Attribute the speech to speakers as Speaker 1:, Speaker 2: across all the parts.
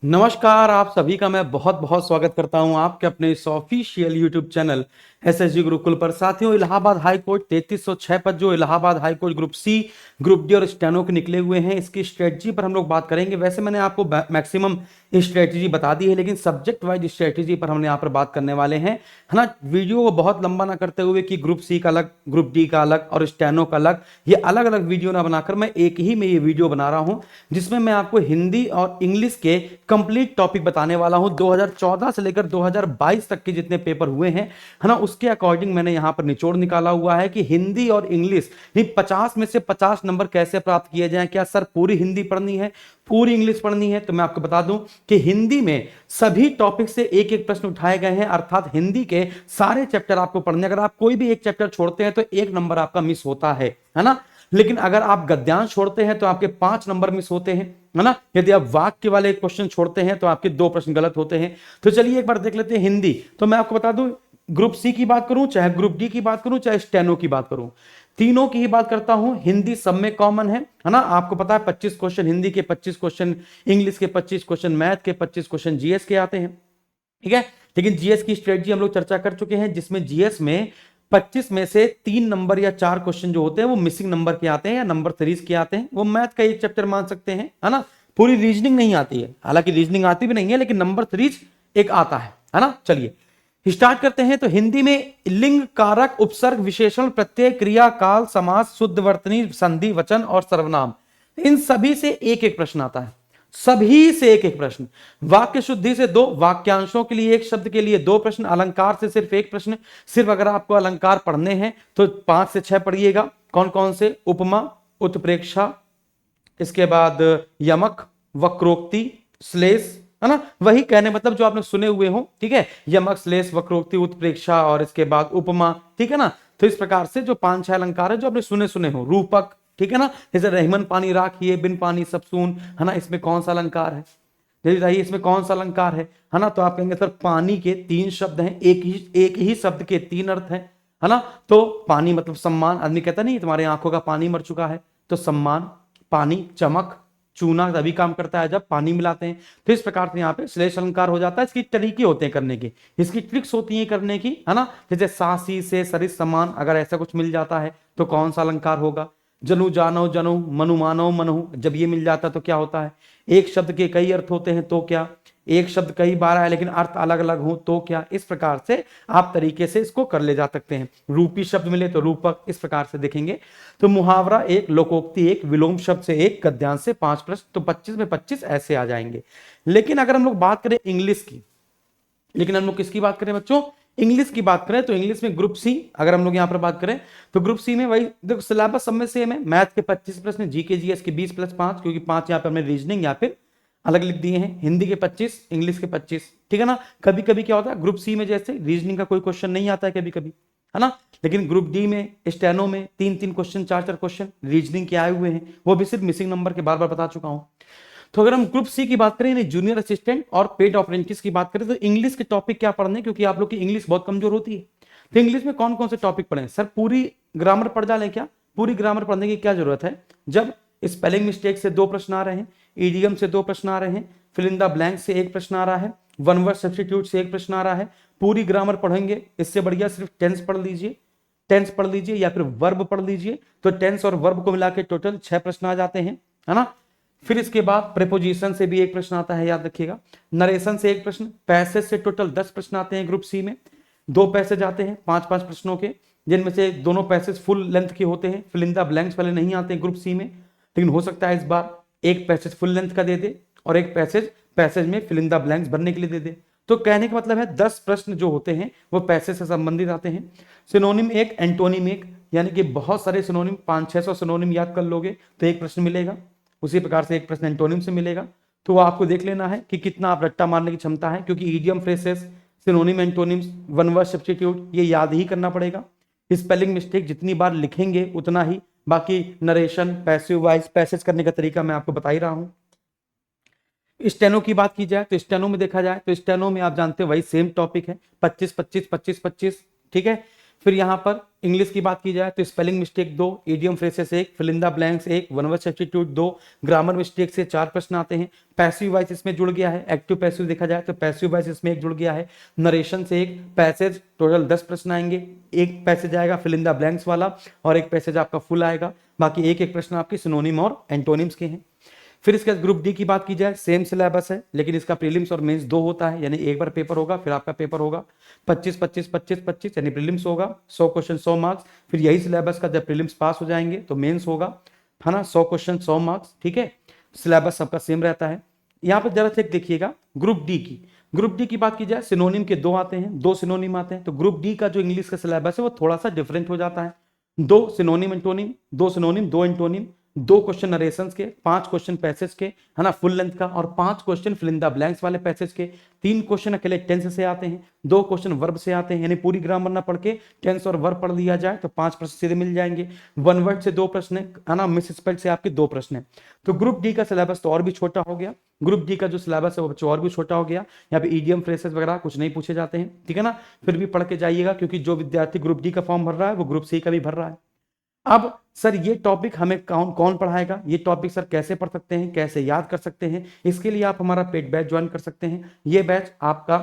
Speaker 1: नमस्कार, आप सभी का मैं बहुत बहुत स्वागत करता हूं आपके अपने इस official YouTube channel SSG Gurukul पर। साथियों, इलाहाबाद हाई कोर्ट 3306 पद जो Allahabad high court group C, group D और स्टेनो के निकले हुए हैं, इसकी स्ट्रेटजी पर हम लोग बात करेंगे। वैसे मैंने आपको मैक्सिमम स्ट्रेटजी बता दी है, लेकिन सब्जेक्ट वाइज स्ट्रेटजी पर हम यहाँ पर बात करने वाले हैं, है ना। वीडियो को बहुत लंबा ना करते हुए कि ग्रुप सी का अलग, ग्रुप डी का अलग और स्टेनो का अलग, ये अलग अलग वीडियो ना बनाकर मैं एक ही में ये वीडियो बना रहा हूं, जिसमें मैं आपको हिंदी और इंग्लिश के कंप्लीट टॉपिक बताने वाला हूं। 2014 से लेकर 2022 तक के जितने पेपर हुए हैं, है ना, उसके अकॉर्डिंग मैंने यहां पर निचोड़ निकाला हुआ है कि हिंदी और इंग्लिश नहीं 50 में से 50 नंबर कैसे प्राप्त किए जाएं। क्या सर पूरी हिंदी पढ़नी है, पूरी इंग्लिश पढ़नी है? तो मैं आपको बता दूं कि हिंदी में सभी टॉपिक से एक एक प्रश्न उठाए गए हैं, अर्थात हिंदी के सारे चैप्टर आपको पढ़ने। अगर आप कोई भी एक चैप्टर छोड़ते हैं तो एक नंबर आपका मिस होता है ना। लेकिन अगर आप गद्यांश छोड़ते हैं तो आपके 5 नंबर मिस होते हैं, है ना। यदि आप वाक्य वाले क्वेश्चन छोड़ते हैं तो आपके 2 प्रश्न गलत होते हैं। तो चलिए एक बार देख लेते हैं हिंदी। तो मैं आपको बता दूं, ग्रुप सी की बात करूं, चाहे ग्रुप डी की बात करूं, चाहे स्टेनो की बात करूं, तीनों की ही बात करता हूं, हिंदी सब में कॉमन है ना। आपको पता है 25 क्वेश्चन हिंदी के, 25 क्वेश्चन इंग्लिश के, 25 क्वेश्चन मैथ के, 25 क्वेश्चन जीएस के आते हैं, ठीक है। लेकिन जीएस की स्ट्रेटजी हम लोग चर्चा कर चुके हैं, जिसमें जीएस में 25 में से 3 नंबर या 4 क्वेश्चन जो होते हैं वो मिसिंग नंबर के आते हैं या नंबर 3 के आते हैं। वो मैथ का एक चैप्टर मान सकते हैं, है ना। पूरी रीजनिंग नहीं आती है, हालांकि रीजनिंग आती भी नहीं है, लेकिन नंबर 3 एक आता है ना। चलिए स्टार्ट करते हैं। तो हिंदी में लिंग, कारक, उपसर्ग, विशेषण, प्रत्यय, क्रिया, काल, समास, शुद्ध वर्तनी, संधि, वचन और सर्वनाम, इन सभी से एक एक प्रश्न आता है, सभी से एक एक प्रश्न। वाक्य शुद्धि से 2, वाक्यांशों के लिए एक, शब्द के लिए 2 प्रश्न, अलंकार से सिर्फ एक प्रश्न। सिर्फ अगर आपको अलंकार पढ़ने हैं तो 5 से 6 पढ़िएगा। कौन कौन से? उपमा, उत्प्रेक्षा, इसके बाद यमक, वक्रोक्ति, श्लेष, है ना। वही कहने मतलब जो आपने सुने हुए हो, ठीक है। यमक, श्लेष, वक्रोक्ति, उत्प्रेक्षा और इसके बाद उपमा, ठीक है ना। तो इस प्रकार से जो 5-6 अलंकार है जो आपने सुने सुने हो, रूपक, ठीक है ना। जैसे रहीमन पानी राखिए, बिन पानी सब सून, है ना, इसमें कौन सा अलंकार है? यदि रही इसमें कौन सा अलंकार है ना। तो आप कहेंगे सर पानी के 3 शब्द हैं, एक ही शब्द के 3 अर्थ हैं, है ना। तो पानी मतलब सम्मान। आदमी कहता नहीं तुम्हारे आंखों का पानी मर चुका है, तो सम्मान, पानी, चमक, चूना तभी काम करता है जब पानी मिलाते हैं। तो इस प्रकार से यहाँ पे श्लेष अलंकार हो जाता है। इसकी तरीके होते हैं करने की, इसकी ट्रिक्स होती हैं करने की, है ना। जैसे सासी से सरिस समान, अगर ऐसा कुछ मिल जाता है तो कौन सा अलंकार होगा? जनु जानो जनु, मनु मानो मनु, जब ये मिल जाता है तो क्या होता है? एक शब्द के कई अर्थ होते हैं तो क्या? एक शब्द कई बार आए लेकिन अर्थ अलग अलग हो तो क्या? इस प्रकार से आप तरीके से इसको कर ले जा सकते हैं। रूपी शब्द मिले तो रूपक, इस प्रकार से देखेंगे। तो मुहावरा 1, लोकोक्ति 1, विलोम शब्द से 1, गद्यांश से 5 प्रश्न, तो 25 में 25 ऐसे आ जाएंगे। लेकिन अगर हम लोग बात करें इंग्लिश की, लेकिन हम लोग किसकी बात करें बच्चों? इंग्लिश की बात करें तो इंग्लिश में ग्रुप सी, अगर हम लोग यहां पर बात करें तो ग्रुप सी में वही देखो, सिलेबस सब में सेम है। मैथ के 25 प्रश्न, जीके जीएस के 20 + 5, क्योंकि 5 यहां पर हमने रीजनिंग या फिर अलग लिख दिए हैं। हिंदी के 25, इंग्लिश के 25, ठीक है ना। कभी कभी क्या होता है ग्रुप सी में, जैसे रीजनिंग का कोई क्वेश्चन नहीं आता है कभी कभी, है ना। लेकिन ग्रुप डी में, स्टेनो में 3-3 क्वेश्चन, 4-4 क्वेश्चन रीजनिंग के आए हुए हैं, वो भी सिर्फ मिसिंग नंबर के, बार बार बता चुका हूं। तो अगर हम ग्रुप सी की बात करें, जूनियर असिस्टेंट और पेड अप्रेंटिस की बात करें, तो इंग्लिश के टॉपिक क्या पढ़ने, क्योंकि आप लोग की इंग्लिश बहुत कमजोर होती है। तो इंग्लिश में कौन कौन से टॉपिक पढ़े? सर पूरी ग्रामर पढ़ डालें क्या? पूरी ग्रामर पढ़ने की क्या जरूरत है, जब स्पेलिंग मिस्टेक से 2 प्रश्न आ रहे हैं, ईडीएम से 2 प्रश्न आ रहे हैं, फिल इन द ब्लैंक से 1 प्रश्न आ रहा है, वन वर्ड सब्स्टिट्यूट से 1 प्रश्न आ रहा है। पूरी ग्रामर पढ़ेंगे, इससे बढ़िया सिर्फ टेंस पढ़ लीजिए, टेंस पढ़ लीजिए या फिर वर्ब पढ़ लीजिए, तो टेंस और वर्ब को मिला के टोटल 6 प्रश्न आ जाते हैं, है ना। फिर इसके बाद प्रेपोजिशन से भी 1 प्रश्न आता है, याद रखिएगा। नरेशन से 1 प्रश्न, पैसेज से टोटल 10 प्रश्न आते हैं ग्रुप सी में। 2 पैसेज आते हैं 5-5 प्रश्नों के, जिनमें से दोनों पैसेज फुल लेंथ के होते हैं। फिल इन द ब्लैंक्स वाले नहीं आते ग्रुप सी में, लेकिन हो सकता है इस बार एक पैसेज फुल लेंथ का दे दे और एक पैसेज में फिल इन द ब्लैंक्स भरने के लिए दे दे। तो कहने का मतलब है 10 प्रश्न जो होते हैं वो पैसेज से संबंधित आते हैं। सिनोनिम 1, एंटोनिम 1, यानी कि बहुत सारे सिनोनिम, 500-600 सिनोनिम याद कर लोगे तो 1 प्रश्न मिलेगा। उसी प्रकार से 1 प्रश्न एंटोनिम से मिलेगा। तो आपको देख लेना है कि कितना आप रट्टा मारने की क्षमता है, क्योंकि idiom, phrases, synonym, antonyms, one word substitute ये याद ही करना पड़ेगा। स्पेलिंग मिस्टेक जितनी बार लिखेंगे उतना ही, बाकी नरेशन, पैसिव वॉइस, पैसेज करने का तरीका मैं आपको बता ही रहा हूं। स्टेनो की बात की जाए तो स्टेनो में देखा जाए तो स्टेनो में आप जानते हो वही सेम टॉपिक है, 25-25-25-25, ठीक है। फिर यहाँ पर इंग्लिश की बात की जाए तो spelling mistake 2, idiom phrases 1, fill in the blanks 1, one word substitute 2, grammar mistake से 4 प्रश्न आते हैं। पैसिव वॉइस इसमें जुड़ गया है, एक्टिव पैसिव देखा जाए तो पैसिव वॉइस इसमें एक जुड़ गया है। नरेशन से एक पैसेज, टोटल 10 प्रश्न आएंगे। एक पैसेज आएगा फिल इन द ब्लैंक्स वाला और एक पैसेज आपका फुल आएगा। बाकी एक एक प्रश्न आपके सिनोनिम और एंटोनिम्स के हैं। फिर इसके बाद ग्रुप डी की बात की जाए, सेम सिलेबस है लेकिन इसका प्रीलिम्स और मेंस 2 होता है, यानी एक बार पेपर होगा फिर आपका पेपर होगा 25 25 25 25, यानी प्रीलिम्स होगा 100 क्वेश्चन 100 मार्क्स। फिर यही सिलेबस का जब प्रीलिम्स पास हो जाएंगे तो मेंस होगा, है ना, 100 क्वेश्चन 100 मार्क्स। ठीक है, सिलेबस सबका सेम रहता है। यहाँ पर जरा से देखिएगा ग्रुप डी की, ग्रुप डी की बात की जाए सिनोनिम के 2 आते हैं, 2 सिनोनिम आते हैं। तो ग्रुप डी का जो इंग्लिश का सिलेबस है वो थोड़ा सा डिफरेंट हो जाता है। 2 synonym antonym, 2 synonym 2 antonym, 2 question narrations के, 5 क्वेश्चन पैसेज के, है ना, फुल लेंथ का, और 5 question fill in the blanks वाले पैसेज के। 3 क्वेश्चन अकेले टेंस से आते हैं, 2 क्वेश्चन वर्ब से आते हैं, यानी पूरी ग्रामर ना पढ़ के टेंस और वर्ब पढ़ लिया जाए तो 5 प्रश्न सीधे मिल जाएंगे। वन वर्ड से 2 प्रश्न है ना, मिस स्पेल से आपके 2 प्रश्न है। तो ग्रुप डी का सिलेबस तो और भी छोटा हो गया, ग्रुप डी का जो सिलेबस है वो और भी छोटा हो गया। यहाँ पे ईडीएम फ्रेसेस वगैरह कुछ नहीं पूछे जाते हैं, ठीक है ना, फिर भी पढ़ के जाइएगा क्योंकि जो विद्यार्थी ग्रुप डी का फॉर्म भर रहा है वो ग्रुप सी का भी भर रहा है। अब सर ये टॉपिक हमें कौन कौन पढ़ाएगा, ये टॉपिक सर कैसे पढ़ सकते हैं, कैसे याद कर सकते हैं, इसके लिए आप हमारा पेड बैच ज्वाइन कर सकते हैं। ये बैच आपका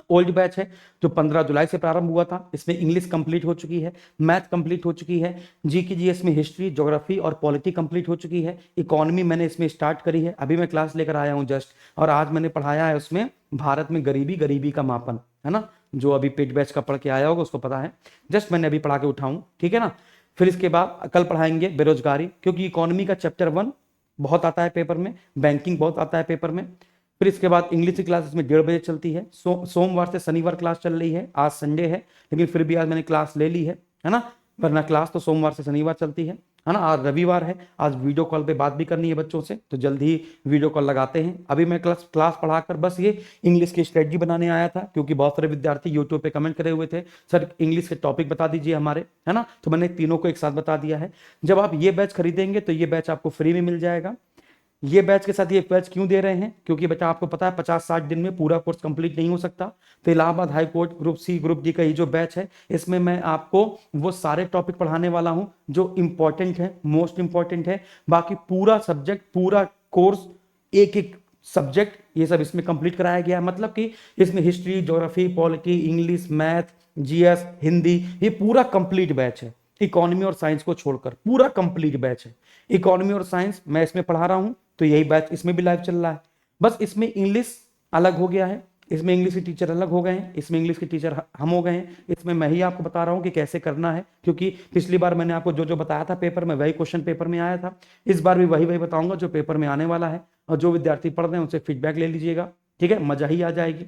Speaker 1: ओल्ड बैच है जो 15 जुलाई से प्रारंभ हुआ था। इसमें इंग्लिश कंप्लीट हो चुकी है, मैथ कंप्लीट हो चुकी है, जी की जीएस में हिस्ट्री, ज्योग्राफी और पॉलिटी कंप्लीट हो चुकी है। इकोनॉमी मैंने इसमें स्टार्ट करी है, अभी मैं क्लास लेकर आया हूँ जस्ट, और आज मैंने पढ़ाया है उसमें भारत में गरीबी का मापन, है ना, जो अभी पेड बैच का पढ़ के आया होगा उसको पता है, जस्ट मैंने अभी पढ़ा के उठाऊं, ठीक है ना। फिर इसके बाद कल पढ़ाएंगे बेरोजगारी, क्योंकि इकोनॉमी का चैप्टर 1 बहुत आता है पेपर में, बैंकिंग बहुत आता है पेपर में। फिर इसके बाद इंग्लिश की क्लास इसमें 1:30 बजे चलती है, सोमवार से शनिवार क्लास चल रही है, आज संडे है लेकिन फिर भी आज मैंने क्लास ले ली है ना, वरना क्लास तो सोमवार से शनिवार चलती है ना। आज रविवार है, आज वीडियो कॉल पे बात भी करनी है बच्चों से, तो जल्दी ही वीडियो कॉल लगाते हैं। अभी मैं क्लास पढ़ाकर बस ये इंग्लिश की स्ट्रेटजी बनाने आया था, क्योंकि बहुत सारे विद्यार्थी यूट्यूब पे कमेंट करे हुए थे सर इंग्लिश के टॉपिक बता दीजिए हमारे, है ना, तो मैंने तीनों को एक साथ बता दिया है। जब आप ये बैच खरीदेंगे तो ये बैच आपको फ्री में मिल जाएगा। ये बैच के साथ ये बैच क्यों दे रहे हैं, क्योंकि बेटा आपको पता है 50-60 दिन में पूरा कोर्स कंप्लीट नहीं हो सकता। तो Allahabad high court group C group D का ये जो बैच है इसमें मैं आपको वो सारे टॉपिक पढ़ाने वाला हूं जो इंपॉर्टेंट है, मोस्ट इंपॉर्टेंट है। बाकी पूरा सब्जेक्ट, पूरा कोर्स, एक एक सब्जेक्ट ये सब इसमें कंप्लीट कराया गया है। मतलब कि इसमें history, geography, polity, English, math, GS, Hindi, ये पूरा कंप्लीट बैच है। इकोनॉमी और साइंस को छोड़कर पूरा कंप्लीट बैच है। इकोनॉमी और साइंस मैं इसमें पढ़ा रहा हूं तो यही बैच इसमें भी लाइव चल रहा है। बस इसमें इंग्लिश अलग हो गया है, इसमें इंग्लिश के टीचर अलग हो गए हैं, इसमें इंग्लिश के टीचर हम हो गए हैं। इसमें मैं ही आपको बता रहा हूं कि कैसे करना है, क्योंकि पिछली बार मैंने आपको जो जो बताया था पेपर में वही क्वेश्चन पेपर में आया था। इस बार भी वही बताऊंगा जो पेपर में आने वाला है, और जो विद्यार्थी पढ़ रहे हैं उनसे फीडबैक ले लीजिएगा, ठीक है, मजा ही आ जाएगी,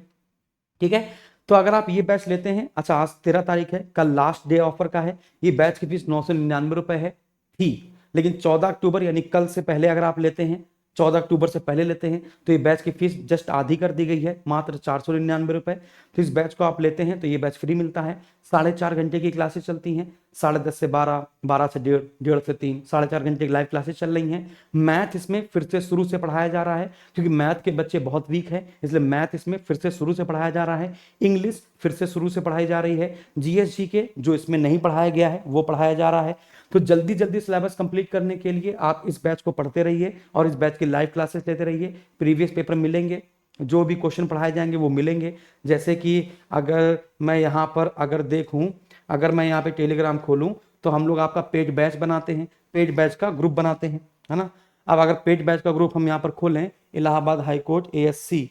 Speaker 1: ठीक है। तो अगर आप ये बैच लेते हैं, अच्छा आज 13 तारीख है, कल लास्ट डे ऑफर का है, ये बैच की फीस 999 रुपए है थी, लेकिन 14 अक्टूबर यानी कल से पहले अगर आप लेते हैं, 14 अक्टूबर से पहले लेते हैं तो ये बैच की फीस जस्ट आधी कर दी गई है, मात्र 499 रुपए। तो इस बैच को आप लेते हैं तो ये बैच फ्री मिलता है। 4.5 घंटे की क्लासेस चलती हैं, 10:30 से 12, 12 से 1:30, 1:30 से 3, 4.5 घंटे की लाइव क्लासेस चल रही हैं। मैथ इसमें फिर से शुरू से पढ़ाया जा रहा है, क्योंकि मैथ के बच्चे बहुत वीक है, इसलिए मैथ इसमें फिर से शुरू से पढ़ाया जा रहा है। इंग्लिश फिर से शुरू से पढ़ाई जा रही है। जीएसजी के जो इसमें नहीं पढ़ाया गया है वो पढ़ाया जा रहा है। तो जल्दी जल्दी सिलेबस कंप्लीट करने के लिए आप इस बैच को पढ़ते रहिए और इस बैच की लाइव क्लासेस लेते रहिए। प्रीवियस पेपर मिलेंगे, जो भी क्वेश्चन पढ़ाए जाएंगे वो मिलेंगे। जैसे कि अगर मैं यहाँ पर अगर देखूं, अगर मैं यहाँ पे टेलीग्राम खोलूं तो हम लोग आपका पेड बैच बनाते हैं, पेड बैच का ग्रुप बनाते हैं, है ना। अब अगर पेड बैच का ग्रुप हम यहाँ पर खोलें, इलाहाबाद हाई कोर्ट ASC,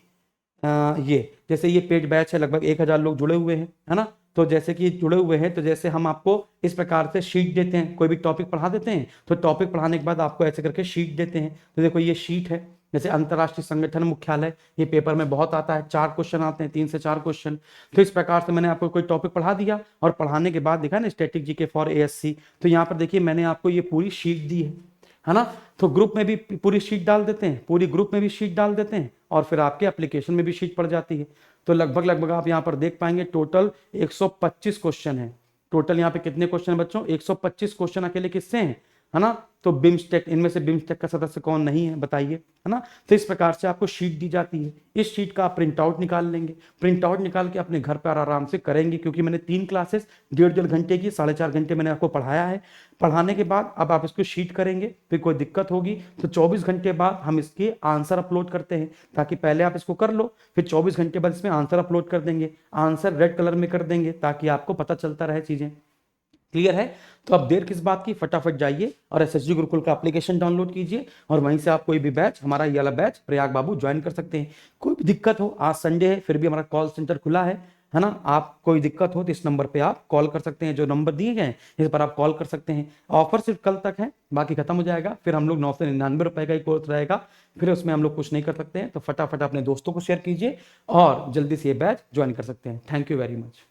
Speaker 1: ये जैसे ये पेड बैच है, लगभग 1000 लोग जुड़े हुए हैं, है ना। तो जैसे कि जुड़े हुए हैं तो जैसे हम आपको इस प्रकार से शीट देते हैं, कोई भी टॉपिक पढ़ा देते हैं तो टॉपिक पढ़ाने के बाद आपको ऐसे करके शीट देते हैं। तो देखो ये शीट है, जैसे अंतर्राष्ट्रीय संगठन मुख्यालय, ये पेपर में बहुत आता है, 4 क्वेश्चन आते हैं, 3 से 4 क्वेश्चन। तो इस प्रकार से मैंने आपको कोई टॉपिक पढ़ा दिया और पढ़ाने के बाद देखा ना स्टैटिक जीके फॉर ASC, तो यहाँ पर देखिए मैंने आपको ये पूरी शीट दी है ना। तो ग्रुप में भी पूरी शीट डाल देते हैं, पूरी ग्रुप में भी शीट डाल देते हैं और फिर आपके एप्लीकेशन में भी शीट पड़ जाती है। तो लगभग आप यहाँ पर देख पाएंगे टोटल 125 क्वेश्चन है। टोटल यहाँ पे कितने क्वेश्चन है बच्चों, 125 क्वेश्चन अकेले किससे हैं, है ना। तो बिम्स्टेक, इनमें से बिम्स्टेक का सदस्य कौन नहीं है बताइए, है ना। तो इस प्रकार से आपको शीट दी जाती है, इस शीट का आप प्रिंट आउट निकाल लेंगे, प्रिंट आउट निकाल के अपने घर पर आराम से करेंगे, क्योंकि मैंने 3 क्लासेस 1.5 घंटे की 4.5 घंटे मैंने आपको पढ़ाया है। पढ़ाने के बाद अब आप इसको शीट करेंगे, फिर कोई दिक्कत होगी तो 24 घंटे बाद हम इसके आंसर अपलोड करते हैं, ताकि पहले आप इसको कर लो, फिर 24 घंटे बाद इसमें आंसर अपलोड कर देंगे, आंसर रेड कलर में कर देंगे ताकि आपको पता चलता रहे चीजें। क्लियर है। तो अब देर किस बात की, फटाफट जाइए और एसएसजी गुरुकुल का एप्लीकेशन डाउनलोड कीजिए और वहीं से आप कोई भी बैच, हमारा ये वाला बैच प्रयाग बाबू ज्वाइन कर सकते हैं। कोई भी दिक्कत हो, आज संडे है फिर भी हमारा कॉल सेंटर खुला है ना। आप कोई दिक्कत हो तो इस नंबर पे आप कॉल कर सकते हैं, जो नंबर दिए गए हैं इस पर आप कॉल कर सकते हैं। ऑफर सिर्फ कल तक है, बाकी खत्म हो जाएगा, फिर हम लोग 999 का ही कोर्स रहेगा, फिर उसमें हम लोग कुछ नहीं कर सकते हैं। तो फटाफट अपने दोस्तों को शेयर कीजिए और जल्दी से ये बैच ज्वाइन कर सकते हैं। Thank you very much.